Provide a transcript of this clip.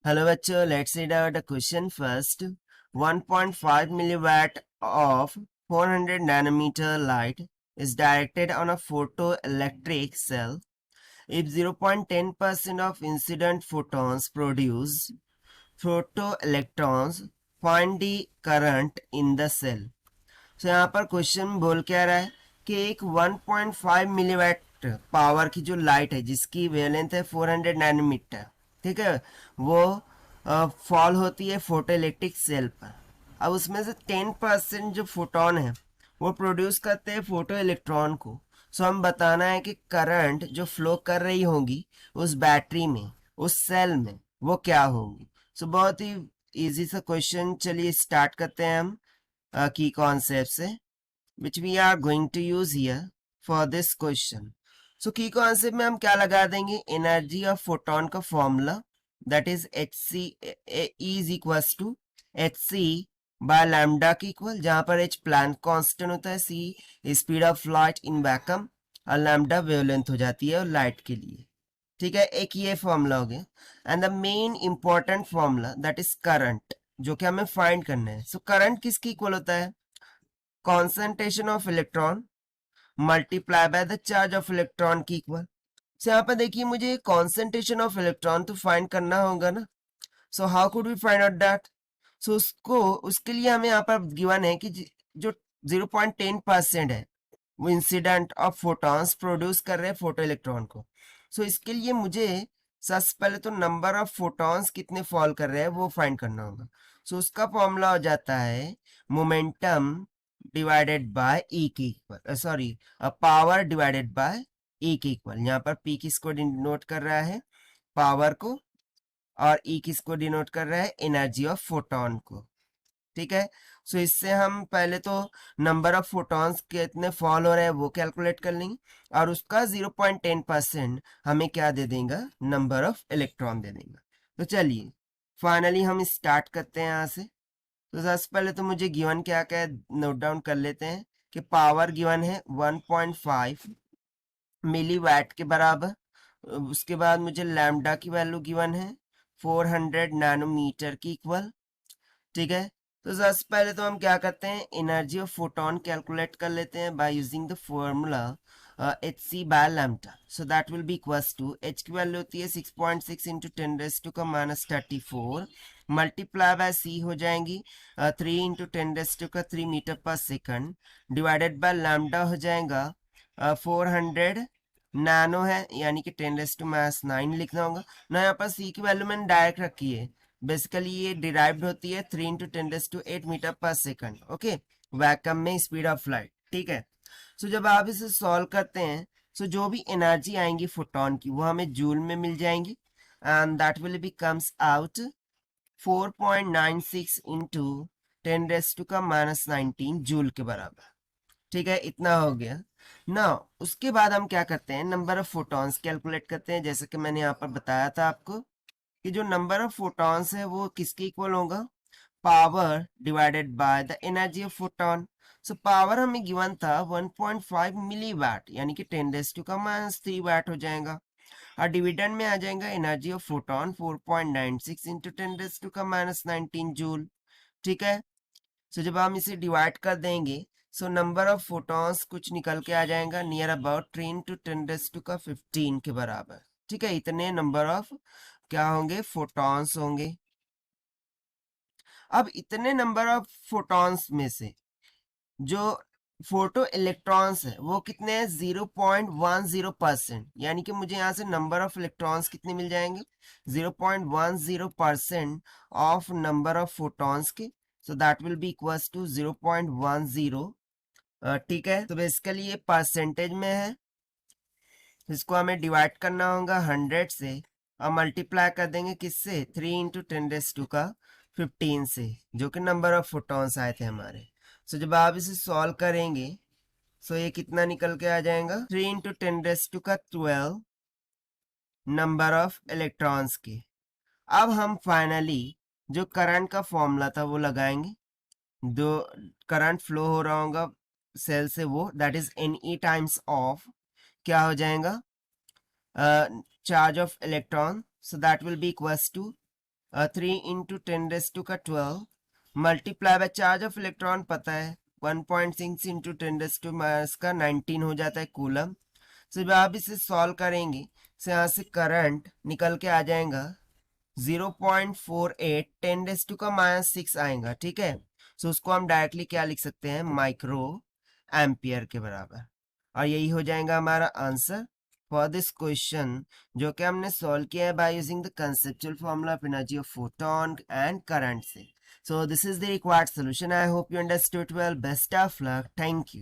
Hello bachcho, let's read out the question first. 1.5 milliwatt of 400 nanometer light is directed on a photoelectric cell. If 0.10% of incident photons produce photoelectrons, find the current in the cell. So यहाँ पर question बोल क्या रहा है कि एक 1.5 milliwatt power की जो लाइट है जिसकी वेवलेंथ है 400 नैनोमीटर, ठीक है, वो फॉल होती है फोटो इलेक्ट्रिक सेल पर। अब उसमें से 10% जो फोटोन है वो प्रोड्यूस करते हैं फोटो इलेक्ट्रॉन को। सो हम बताना है कि करंट जो फ्लो कर रही होगी उस बैटरी में, उस सेल में, वो क्या होगी। सो बहुत ही इजी सा क्वेश्चन, चलिए स्टार्ट करते हैं हम key concepts which we are going to use here for this question. So key concept में हम क्या लगा देंगे, एनर्जी ऑफ फोटोन का formula that is hc is equals to hc by lambda की इक्वल, जहां पर h प्लैंक कांस्टेंट होता है, c speed of light in vacuum और लैम्डा वेवलेंथ हो जाती है लाइट के लिए। ठीक है, एक ये फॉर्मूला हो गया। And the main important formula that is current, जो कि हमें फाइंड करना है। सो करंट किसकी इक्वल होता है, concentration of electron multiply by the charge of electron की इक्वल। सो यहाँ पर देखिए मुझे कॉन्सेंट्रेशन ऑफ इलेक्ट्रॉन तो फाइंड करना होगा ना। So how could we find out that. So उसके लिए हमें यहाँ पर गिवन है कि जो 0.10% है वो इंसिडेंट ऑफ फोटॉन्स प्रोड्यूस कर रहे हैं फोटो इलेक्ट्रॉन को। सो इसके लिए मुझे सबसे पहले तो नंबर ऑफ फोटॉन्स कितने फॉल कर रहे हैं वो फाइंड करना होगा। सो उसका फॉर्मूला हो जाता है मोमेंटम डिवाइडेड बाय ई की equal, sorry power divided by E की इक्वल। यहाँ पर पी किसको डिनोट कर रहा है, पावर को, और ई किसको डिनोट कर रहा है, एनर्जी ऑफ फोटोन को। ठीक है, सो इससे हम पहले तो नंबर ऑफ फोटॉन्स कितने फॉल हो रहे हैं वो कैलकुलेट कर लेंगे, और उसका 0.10% हमें क्या दे देगा, नंबर ऑफ इलेक्ट्रॉन दे देगा। तो चलिए फाइनली हम स्टार्ट करते हैं यहाँ से। तो सबसे पहले तो मुझे गिवन क्या क्या है नोट डाउन कर लेते हैं कि पावर गिवन है 1.5 मिली वैट के बराबर। उसके बाद मुझे लैम्डा की वैल्यू गिवन है 400 नैनोमीटर की इक्वल। ठीक है, तो सबसे पहले तो हम क्या करते हैं, एनर्जी ऑफ फोटोन कैलकुलेट कर लेते हैं by using the formula H C by lambda. So that will be equals to, H की वैल्यू होती है 6.6 इंटू 10⁻⁻34 मल्टीप्लाई बाय सी हो जाएंगी 3 इंटू 10⁻³ मीटर पर सेकंड, डिवाइडेड बाय लैम्डा हो जाएगा 400 नैनो है, यानी कि 10⁻⁹ लिखना होगा ना। यहाँ पर सी की वैल्यू मैंने डायरेक्ट रखी है, बेसिकली ये डिराइव्ड होती है 3 इंटू 10⁸ मीटर पर सेकंड। ओके, वैक्यूम में स्पीड ऑफ लाइट। ठीक है, सो जब आप इसे सॉल्व करते हैं सो जो भी एनर्जी आएंगी फोटोन की वो हमें जूल में मिल जाएंगी, and that will B comes out 4.96 into 10⁻⁻19 joule के बराबर। ठीक है, इतना हो गया ना। उसके बाद हम क्या करते हैं, नंबर ऑफ फोटॉन्स कैलकुलेट करते हैं। जैसे कि मैंने यहाँ पर बताया था आपको कि जो नंबर ऑफ फोटॉन्स है वो किसके इक्वल होगा, power divided by the energy of photon. So power हमें गिवन था 1.5 मिली वैट, यानी कि 10⁻³ वैट हो जाएगा, और डिविडेंड में आ जाएगा energy of photon 4.96 into 10⁻⁻19 joule. ठीक है, सो जब हम इसे डिवाइड कर देंगे सो नंबर ऑफ फोटॉन्स कुछ निकल के आ जाएगा नियर अबाउट 3 इंटू 10⁻15 के बराबर। ठीक है, इतने नंबर ऑफ क्या होंगे, फोटॉन्स होंगे। अब इतने नंबर ऑफ फोटॉन्स में से जो फोटो इलेक्ट्रॉन्स है वो कितने हैं, 0.10%, यानी कि मुझे यहाँ से नंबर ऑफ इलेक्ट्रॉन्स कितने मिल जाएंगे, 0.10% ऑफ नंबर ऑफ फोटॉन्स के। So that will be equals to 0.10। ठीक है, तो बेसिकली ये परसेंटेज में है, इसको हमें डिवाइड करना होगा 100 से और मल्टीप्लाई कर देंगे किससे, 3 इंटू 10⁻15 से, जो कि नंबर ऑफ फोटॉन्स आए थे हमारे। सो जब आप इसे सॉल्व करेंगे सो ये कितना निकल के आ जाएगा, 3 इंटू 10⁻12 नंबर ऑफ इलेक्ट्रॉन्स के। अब हम फाइनली जो करंट का फॉर्मूला था वो लगाएंगे, जो करंट फ्लो हो रहा होगा सेल से वो, that is NE times of क्या हो जाएगा, charge of electron. So that will be equals to 3 into 10⁻12 multiply by charge of electron पता है 1.6 इंटू 10⁻⁻19 हो जाता है कूलम। तो जब आप इसे सॉल्व करेंगे तो यहाँ से करंट निकल के आ जाएगा 0.48 10⁻⁻6 आएगा, ठीक है। सो उसको हम डायरेक्टली क्या लिख सकते हैं, माइक्रो एम्पियर के बराबर। और यही हो जाएगा हमारा आंसर फॉर दिस क्वेश्चन, जो कि हमने सॉल्व किया है bye using the conceptual formula of energy of photon and current से। So this is the required solution. I hope you understood well. Best of luck. Thank you.